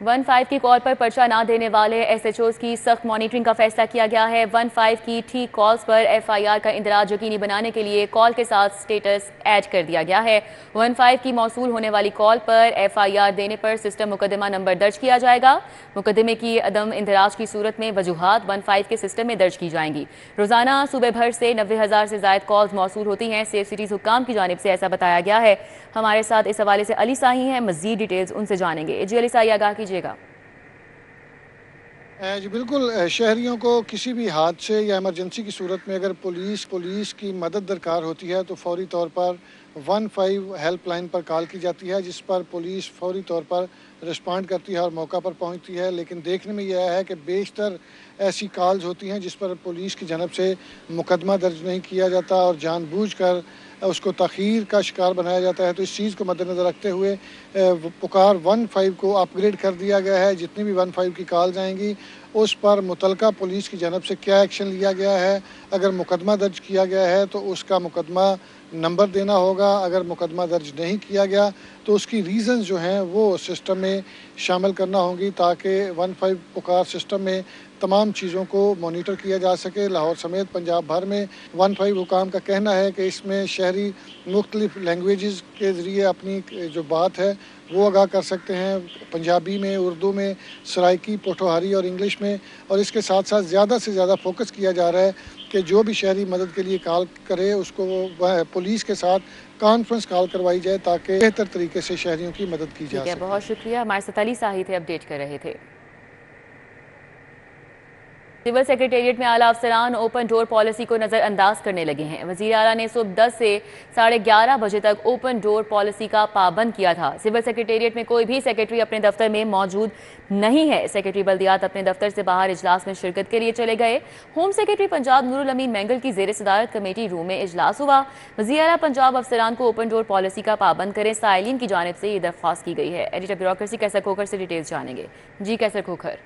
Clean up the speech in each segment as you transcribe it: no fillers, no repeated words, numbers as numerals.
15 की कॉल पर पर्चा ना देने वाले एसएचओज की सख्त मॉनिटरिंग का फैसला किया गया है। 15 की ठीक कॉल्स पर एफआईआर का इंदराज यकीनी बनाने के लिए कॉल के साथ स्टेटस ऐड कर दिया गया है। 15 की मौसूल होने वाली कॉल पर एफआईआर देने पर सिस्टम मुकदमा नंबर दर्ज किया जाएगा। मुकदमे की अदम इंदराज की सूरत में वजूहात 15 के सिस्टम में दर्ज की जाएंगी। रोजाना सूबे भर से 90,000 से ज्यादा कॉल्स मौसूल होती हैं। सेफ सिटीज हुक्काम की जानिब से ऐसा बताया गया है। हमारे साथ इस हवाले से अली साही हैं, मजीद डिटेल्स उनसे जानेंगे। जी अली साही, आगाह कीजिएगा। जी बिल्कुल, शहरियों को किसी भी हादसे या इमरजेंसी की सूरत में अगर पुलिस की मदद दरकार होती है तो फौरी तौर पर 15 हेल्पलाइन पर कॉल की जाती है, जिस पर पुलिस फौरी तौर पर रिस्पॉन्ड करती है और मौका पर पहुंचती है। लेकिन देखने में यह है कि बेशतर ऐसी कॉल्स होती हैं जिस पर पुलिस की जानब से मुकदमा दर्ज नहीं किया जाता और जानबूझकर उसको तख़ीर का शिकार बनाया जाता है। तो इस चीज़ को मद्देनज़र रखते हुए पुकार 15 को अपग्रेड कर दिया गया है। जितनी भी 15 की कॉल्स आएंगी उस पर मुतलका पुलिस की जानब से क्या एक्शन लिया गया है, अगर मुकदमा दर्ज किया गया है तो उसका मुकदमा नंबर देना होगा, अगर मुकदमा दर्ज नहीं किया गया तो उसकी रीज़न्स जो हैं वो सिस्टम में शामिल करना होंगी, ताकि 15 पुकार सिस्टम में तमाम चीज़ों को मॉनिटर किया जा सके। लाहौर समेत पंजाब भर में 15 हुकाम का कहना है कि इसमें शहरी मुख्तलिफ लैंग्वेजेस के ज़रिए अपनी जो बात है वो आगाह कर सकते हैं, पंजाबी में, उर्दू में, सराइकी, पोठोहारी और इंग्लिश में। और इसके साथ साथ ज़्यादा से ज़्यादा फोकस किया जा रहा है कि जो भी शहरी मदद के लिए कॉल करे उसको पुलिस के साथ कॉन्फ्रेंस कॉल करवाई जाए ताकि बेहतर तरीके से शहरियों की मदद की जा सके। बहुत शुक्रिया। हमारे साथ अली साही थे, अपडेट कर रहे थे। सिविल सेक्रेटेरिएट में आला अफसरान ओपन डोर पॉलिसी को नज़रअंदाज करने लगे हैं। वज़ीर आला ने सुबह 10 से 11:30 बजे तक ओपन डोर पॉलिसी का पाबंद किया था। सिविल सेक्रेटेरिएट में कोई भी सेक्रेटरी अपने दफ्तर में मौजूद नहीं है। सेक्रेटरी बल्दियात अपने दफ्तर से बाहर इजलास में शिरकत के लिए चले गए। होम सेक्रेटरी पंजाब नूरुल अमीन मैंगल की ज़ेर सदारत कमेटी रूम में इजलास हुआ। वज़ीर आला पंजाब अफसरान को ओपन डोर पॉलिसी का पाबंद करें, साइलिन की जानिब से ये दरख्वास्त की गई है। एडिटर ब्यूरोक्रेसी कैसर खोखर से डिटेल्स जानेंगे। जी कैसर खोखर।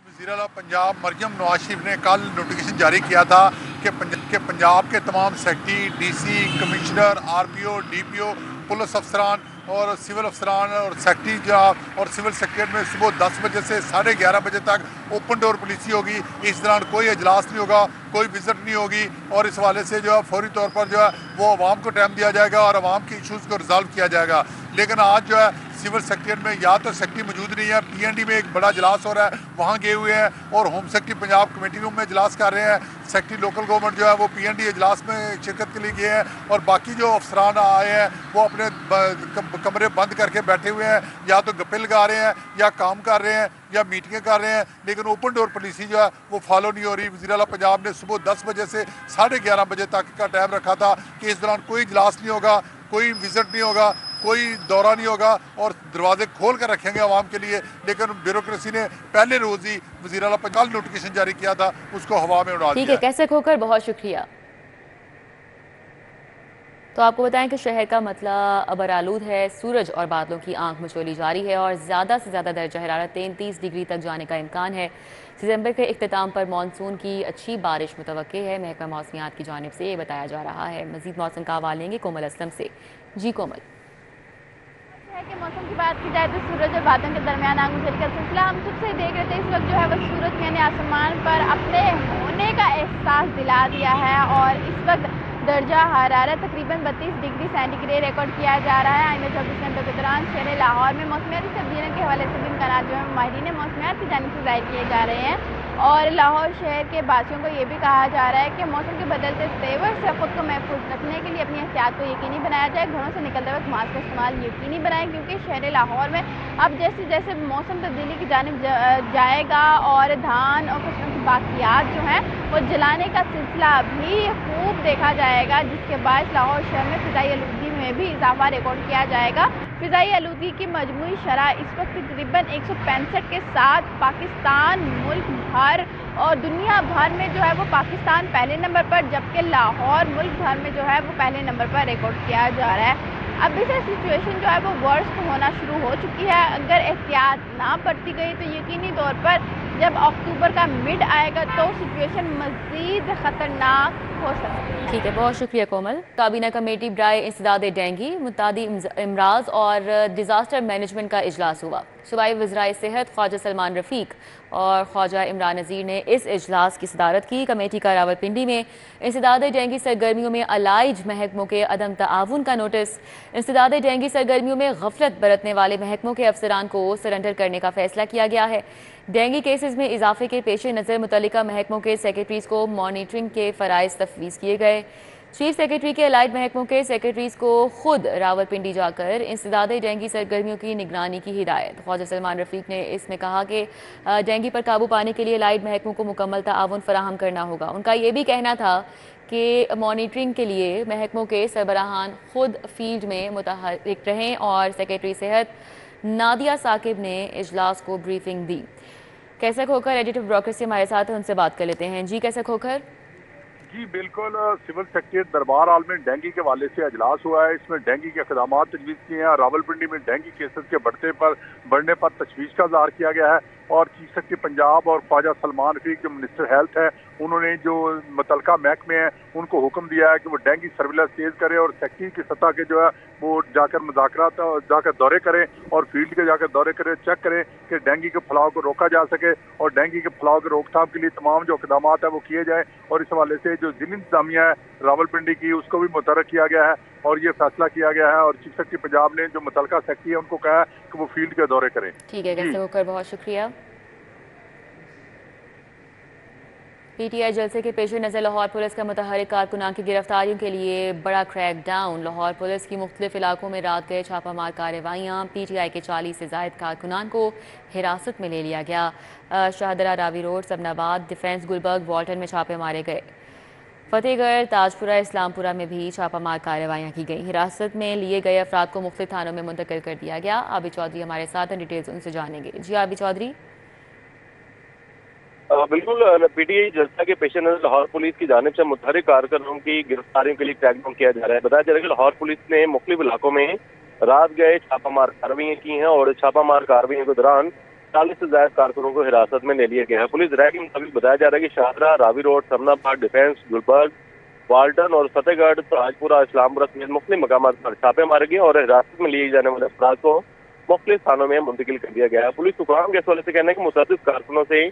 वज़ीर आला पंजाब मरियम नवाज शरीफ ने कल नोटिफिकेशन जारी किया था कि पंजाब के तमाम secretary, DC, commissioner, RPO, DPO, police अफसरान और सिविल अफसरान और सेक्रेटरी और सिविल सेक्रेटरी में सुबह 10 बजे से 11:30 बजे तक ओपन डोर पॉलिसी होगी। इस दौरान कोई इजलास नहीं होगा, कोई विजिट नहीं होगी और इस हवाले से जो है फौरी तौर पर जो है वो आवाम को टाइम दिया जाएगा और आवाम के इशूज़ को रिजॉल्व किया जाएगा। लेकिन आज जो है सिविल सेक्रेटरी में या तो सेक्रेटरी मौजूद नहीं है, पीएनडी में एक बड़ा इजलास हो रहा है, वहाँ गए हुए हैं और home secretary Punjab committee room में इजलास कर रहे हैं। सेक्रेटरी लोकल गवर्नमेंट जो है वो पीएनडी इजलास में शिरकत के लिए गए हैं और बाकी जो अफसरान आए हैं वो अपने कमरे बंद करके बैठे हुए हैं, या तो गप्पे लगा रहे हैं या काम कर रहे हैं या मीटिंगें कर रहे हैं। लेकिन ओपन डोर पॉलिसी जो है वो फॉलो नहीं हो रही। वज़ीर आला पंजाब ने सुबह 10 बजे से 11:30 बजे तक का टाइम रखा था कि इस दौरान कोई इजलास नहीं होगा, कोई विजिट नहीं होगा, कोई दौरा नहीं होगा और दरवाजे खोल कर रखेंगे आवाम के लिए। लेकिन ब्यूरोक्रेसी ने पहले रोज ही वज़ीर आला पंजाब नोटिफिकेशन जारी किया था, उसको हवा में उड़ा दिया। ठीक है, कैसे खोकर, बहुत शुक्रिया। तो आपको बताएं कि शहर का मतला अबरालूद है। सूरज और बादलों की आंख मचोली जारी है और ज़्यादा से ज़्यादा दर्जा हरारत 33 डिग्री तक जाने का इम्कान है। सितंबर के इख्तिताम पर मानसून की अच्छी बारिश मुतवक्के है। महकमा मौसमियात की जानिब से ये बताया जा रहा है। मज़ीद मौसम का हवाला लेंगे कोमल असलम से। जी कोमल। कि मौसम की बात की जाए तो सूरज और बादलों के दरमियान आग उजल का सिलसिला हम सबसे देख रहे थे। इस वक्त जो है वह सूरज यानी आसमान पर अपने होने का एहसास दिला दिया है और इस वक्त दर्जा हरारत तकरीबन 32 डिग्री सेंटीग्रेड रिकॉर्ड किया जा रहा है। आइंदा 24 घंटों के दौरान शहर लाहौर में मौसमियाती तब्दीलियों के हवाले से भी इम्कान जो है माहिरीन मौसमियात की जानिब से जाहिर किए जा रहे हैं। और लाहौर शहर के वासियों को ये भी कहा जा रहा है कि मौसम के बदलते तेवर से खुद को महफूज रखने के लिए अपनी एहतियात को यकीनी बनाया जाए। घरों से निकलते वक्त मास्क का इस्तेमाल यकीनी बनाएं, क्योंकि शहर लाहौर में अब जैसे जैसे मौसम तब्दीली की जानिब जाएगा और धान और फसलों की बाकियात जो हैं वो जलाने का सिलसिला भी खूब देखा जाएगा, जिसके बाद लाहौर शहर में फ़िज़ाई आलूदगी में भी इजाफा रिकॉर्ड किया जाएगा। फ़िज़ाई आलूदगी की मजमूई शरह इस वक्त तकरीबन 165 के साथ पाकिस्तान, मुल्क भर और दुनिया भर में जो है वो पाकिस्तान पहले नंबर पर, जबकि लाहौर मुल्क भर में जो है वो पहले नंबर पर रिकॉर्ड किया जा रहा है। अब इसे सिचुएशन जो है वो वर्स्ट होना शुरू हो चुकी है। अगर एहतियात ना बरती गई तो यकीनी तौर पर जब अक्टूबर का मिड आएगा तो सिचुएशन मज़ीद ख़तरनाक हो सकती है। ठीक है, बहुत शुक्रिया कोमल। काबीना कमेटी बराए इंसदाद डेंगी, मुतादी इमराज और डिज़ास्टर मैनेजमेंट का इजलास हुआ। सूबाई वज़राए सेहत ख्वाजा सलमान रफ़ीक और ख्वाजा इमरान नज़ीर ने इस इजलास की सदारत की। कमेटी का रावलपिंडी में इंसदाद डेंगी सरगर्मियों में अलाइज महकमों के अदम ताउन का नोटिस। इंसदाद डेंगी सरगर्मियों में गफलत बरतने वाले महकमों के अफसरान को सरेंडर करने का फैसला किया गया है। डेंगी केसेस में इजाफे के पेश नज़र मुतल्लिका महकमों के सेक्रेटरीज को मॉनिटरिंग के फ़राइज़ तफवीज़ किए गए। चीफ सेक्रेटरी के अलाइड महकमों के सेक्रेटरीज को खुद रावलपिंडी जाकर इंसदाद डेंगी सरगर्मियों की निगरानी की हिदायत। ख्वाजा सलमान रफ़ीक ने इसमें कहा कि डेंगी पर काबू पाने के लिए अलाइड महकमों को मुकम्मल ताउन फराहम करना होगा। उनका ये भी कहना था कि मॉनिटरिंग के लिए महकमों के सरबराहान खुद फील्ड में मुतहरिक रहें और सेक्रेटरी सेहत नादिया साकिब ने इजलास को ब्रीफिंग दी। कैसा खोकर एडिटर ब्रोकरेसी हमारे साथ है, उनसे बात कर लेते हैं। जी कैसा खोकर? जी बिल्कुल, सिविल सेक्रेटरी दरबार हॉल में डेंगी के हवाले से इजलास हुआ है। इसमें डेंगी के इक़दाम तजवीज़ किए हैं। रावलपिंडी में डेंगी केसेस के बढ़ने पर तशवीश का इज़हार किया गया है और चीफ सेक्रेटरी पंजाब और ख्वाजा सलमान रफ़ीक जो मिनिस्टर हेल्थ है, उन्होंने जो मुतलका महकमे हैं उनको हुक्म दिया है कि वो डेंगी सर्विलेंस तेज़ करें और सेक्रेटरी की सतह के जो है वो जाकर मुज़ाकरात जाकर दौरे करें और फील्ड के जाकर दौरे करें, चेक करें कि डेंगी के फैलाव को रोका जा सके और डेंगी के फैलाव की रोकथाम के लिए तमाम जो इक़दाम है वो किए जाएँ। और इस हवाले से जो ज़िली इंतज़ामिया है रावलपिंडी की, उसको भी मुतहर्रिक किया गया है और ये फैसला किया गया है और चीफ सेक्रेटरी पंजाब ने जो मुतलका सेक्रेटरी है उनको कहा है कि वो फील्ड के दौरे करें। ठीक है, कैसे होकर बहुत शुक्रिया। पीटीआई जलसे के पेश नज़र लाहौर पुलिस का मुतहर्रिक कारकुनान की गिरफ्तारियों के लिए बड़ा क्रैक डाउन। लाहौर पुलिस की मुख्तलिफ इलाकों में रात गए छापामार कार्रवाइयाँ। पीटीआई के 40 से ज़ायद कारकुनान को हिरासत में ले लिया गया। Shahdara, Ravi road, Sabnabad, defence, Gulberg, Walton में छापे मारे गए। फतेहगढ़, ताजपुरा, इस्लामपुरा में भी छापामार कार्रवाइयाँ की गई। हिरासत में लिए गए अफराद को मुख्तलिफ थानों में मुंतकिल कर दिया गया। आबी चौधरी हमारे साथ हैं, डिटेल्स उनसे जानेंगे। जी आबी चौधरी। बिल्कुल, पीटीआई जलसा के पेश नज़र लाहौर पुलिस की जानिब से मुतहर्रिक कारकुनों की गिरफ्तारियों के लिए क्रैकडाउन किया जा रहा है। बताया जा रहा है कि लाहौर पुलिस ने मुख्तलिफ इलाकों में रात गए छापामार कार्रवाइयाँ की हैं और छापामार कार्रवाइयों के दौरान 40 से ज्यादा कारकुनों को हिरासत में ले लिया गया है। पुलिस राय के मुताबिक बताया जा रहा है कि Shahdara, Ravi road, Samanabad, Defence, Gulberg, Walton और फतेहगढ़, ताजपुरा, इस्लामपुरा समेत मुख्तलिफ मकामात पर छापे मारे गए और हिरासत में लिए जाने वाले अफराद को मुख्तलिफ थानों में मुंतकिल कर दिया गया है। पुलिस हुकाम के हवाले से कहना है कि मुतअद्दिद कारकुनों से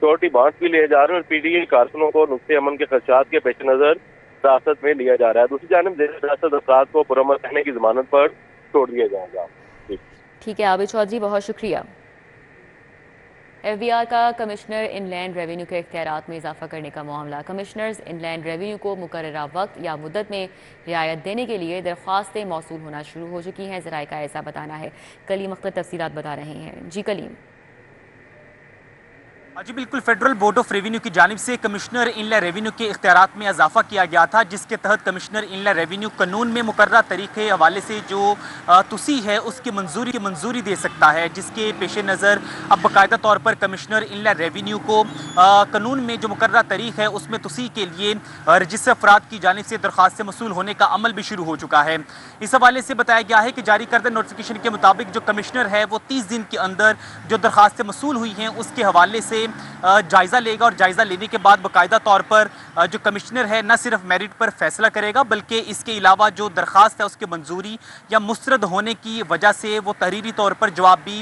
सिक्योरिटी बांट भी लिए जा रहे हैं और पीटीआई कारकुनों को नुक्ते अमन के खदशात के पेश नज़र हिरासत में लिया जा रहा है। दूसरी जानिब जेर हिरासत अफराद को पुरअमन रहने की जमानत पर छोड़ दिया जाएगा। ठीक है आबिद चौधरी, बहुत शुक्रिया। एफबीआर का कमिश्नर इनलैंड रेवेन्यू के इख्तियारात में इजाफा करने का मामला। कमिश्नर्स इनलैंड रेवेन्यू को मुकर्ररा वक्त या मुद्दत में रियायत देने के लिए दरख्वास्तें मौसूल होना शुरू हो चुकी हैं। ज़राए का ऐसा बताना है। कलीम अख्तर तफसीलात बता रहे हैं। जी कलीम। जी बिल्कुल, फेडरल बोर्ड ऑफ रेवेन्यू की जानिब से कमिश्नर इनलैंड रेवेन्यू के इख्तियारात में इजाफा किया गया था, जिसके तहत कमिश्नर इनलैंड रेवेन्यू कानून में मुकर्रर तरीके हवाले से जो तुसी है उसकी मंजूरी दे सकता है, जिसके पेश नज़र अब बाकायदा तौर पर कमिश्नर इनलैंड रेवेन्यू को कानून में जो मुकर्रर तरीक है उसमें तुसी के लिए रजिस्टर अफराद की जानिब से दरख्वास्त से मसूल होने का अमल भी शुरू हो चुका है। इस हवाले से बताया गया है कि जारी करदा नोटिफिकेशन के मुताबिक जो कमिश्नर है वो 30 दिन के अंदर जो दरख्वास्तें मसूल हुई हैं उसके हवाले से जायज़ा लेगा और जायज़ा लेने के बाद बाकायदा तौर पर जो कमिश्नर है न सिर्फ मेरिट पर फैसला करेगा बल्कि इसके अलावा जो दरख्वास्त है उसके मंजूरी या मुस्तरद होने की वजह से वो तहरीरी तौर पर जवाब भी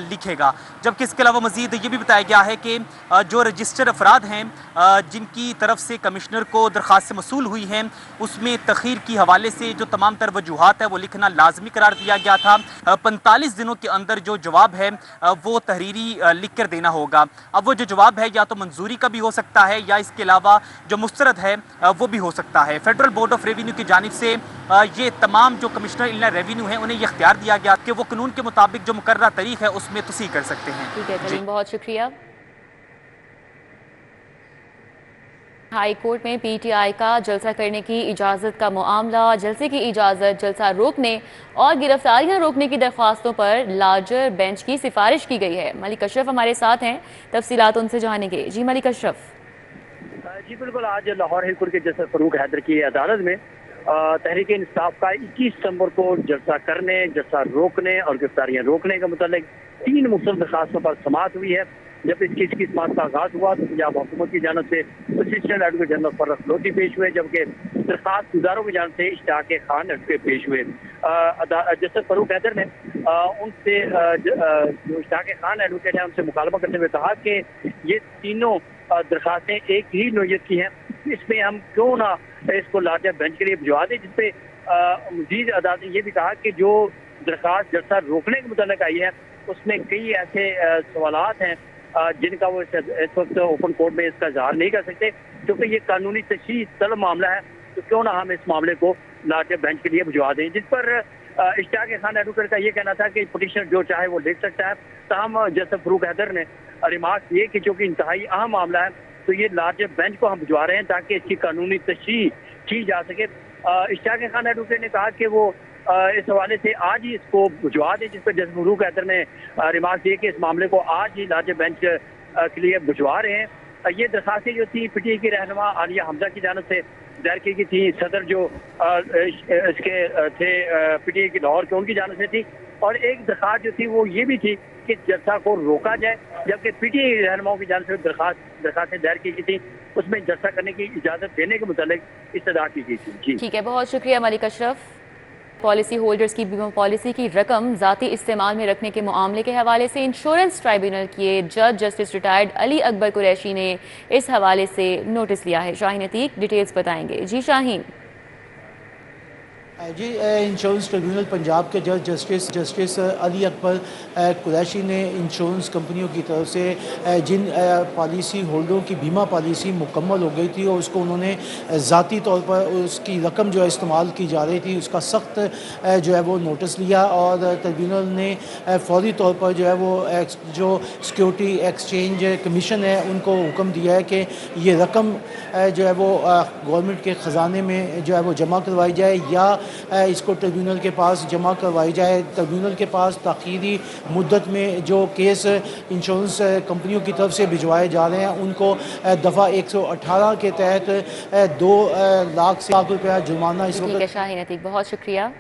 लिखेगा। जबकि इसके अलावा मज़ीद ये भी बताया गया है कि जो रजिस्टर अफराद हैं जिनकी तरफ से कमिश्नर को दरख्वास्त मसूल हुई हैं उसमें तख़ीर की हवाले से जो तमाम तर वजूहात है वो लिखना लाजमी करार दिया गया था। 45 दिनों के अंदर जो जवाब है वो तहरीरी लिख कर देना होगा। अब वो जो जवाब है या तो मंजूरी का भी हो सकता है या इसके अलावा जो मुस्तरद है वो भी हो सकता है। फेडरल बोर्ड ऑफ रेवेन्यू की जानिब से ये तमाम जो कमिश्नर इनलैंड रेवेन्यू है उन्हें ये इख्तियार दिया गया कि वो कानून के मुताबिक जो मुकर्रर तरीक है उसमें तुसी कर सकते हैं। ठीक है करीम, बहुत शुक्रिया। हाई कोर्ट में पीटीआई का जलसा करने की इजाज़त का मामला। जलसे की इजाज़त जलसा रोकने और गिरफ्तारियां रोकने की दरख्वास्तों पर लार्जर बेंच की सिफारिश की गई है। मलिक अशरफ हमारे साथ हैं, तफसीलात उनसे जानेंगे। जी मलिक अशरफ। जी बिल्कुल, आज लाहौर हाई कोर्ट के जज फरूक हैदर की अदालत में तहरीक इंसाफ का 21 सितंबर को जलसा करने, जलसा रोकने और गिरफ्तारियां रोकने के मुतालिक 3 मुख्तलिफ दरखास्तों पर समाअत हुई है। जब इस केस की समाअत का आगाज हुआ तो पंजाब हुकूमत की जानब से assistant advocate general Farrukh Lodhi पेश हुए, जबकि दरखास्त गुजारों की जानब से इश्तियाक खान एडवोकेट पेश हुए। जस्टिस फरूक हैदर ने उनसे जो इश्तियाक खान एडवोकेट है उनसे मुकालमा करते हुए कहा कि ये तीनों दरखास्तें एक ही नोयत की हैं, इसमें हम क्यों ना इसको लार्जर बेंच के लिए भिजवा दें, जिसपे मजीद अदालत ने यह भी कहा कि जो दरखास्त जलसा रोकने के मुताबिक आई है उसमें कई ऐसे सवालात हैं जिनका वो इस वक्त ओपन कोर्ट में इसका इजहार नहीं कर सकते, क्योंकि ये कानूनी तशरीह तलब मामला है, तो क्यों ना हम इस मामले को लार्जर बेंच के लिए भिजवा दें। जिस पर इश्तियाक खान एडवोकेट का ये कहना था कि पिटिशनर जो चाहे वो लिख सकता है। ताहम जस्टिस फरूक हैदर ने रिमार्क ये कि चूंकि इंतहाई अहम मामला है तो ये लार्जर बेंच को हम भिजवा रहे हैं ताकि इसकी कानूनी तशरीह की जा सके। इश्तियाक खान एडवोकेट ने कहा कि वो इस हवाले से आज ही इसको भिजवा दें, जिस पर जस्टिस फरूक हैदर ने रिमार्क दिए कि इस मामले को आज ही लार्जर बेंच के लिए भिजवा रहे हैं। ये दरखास्तें जो थी पीटीआई की रहनुमा आलिया हमजा की जानब से दायर की गई थी, सदर जो इसके थे पीटीआई की लाहौर के उनकी जानब से थी, और एक दरखास्त जो थी वो ये भी थी कि जलसा को रोका जाए, जबकि पीटीआई रहनुमाओं की जानब से दरखास्तें दायर की गई थी उसमें जलसा करने की इजाज़त देने के मुतालिक इस्तदा की गई थी। जी ठीक है, बहुत शुक्रिया मलिक अशरफ। पॉलिसी होल्डर्स की बीमा पॉलिसी की रकम ज़ाती इस्तेमाल में रखने के मामले के हवाले से इंश्योरेंस ट्राइब्यूनल के जज जस्टिस रिटायर्ड अली अकबर कुरैशी ने इस हवाले से नोटिस लिया है। शाहीन अतीक डिटेल्स बताएंगे। जी शाहीन। जी, इंश्योरेंस ट्रिब्यूनल पंजाब के जज जस्टिस अली अकबर कुरैशी ने इंश्योरेंस कंपनियों की तरफ से जिन पॉलिसी होल्डरों की बीमा पॉलिसी मुकम्मल हो गई थी और उसको उन्होंने ज़ाती तौर पर उसकी रकम जो है इस्तेमाल की जा रही थी उसका सख्त जो है वो नोटिस लिया, और ट्रिब्यूनल ने फौरी तौर पर जो है वो जो सिक्योरिटी एक्सचेंज कमीशन है उनको हुक्म दिया है कि ये रकम जो है वो गवर्नमेंट के ख़जाने में जो है वो जमा करवाई जाए या इसको ट्रिब्यूनल के पास जमा करवाई जाए। ट्रिब्यूनल के पास ताख़ीरी मुद्दत में जो केस इंश्योरेंस कंपनियों की तरफ से भिजवाए जा रहे हैं उनको दफ़ा 118 के तहत 2 लाख रुपया जुर्माना इस वक्त। शाहीन अतीक बहुत शुक्रिया।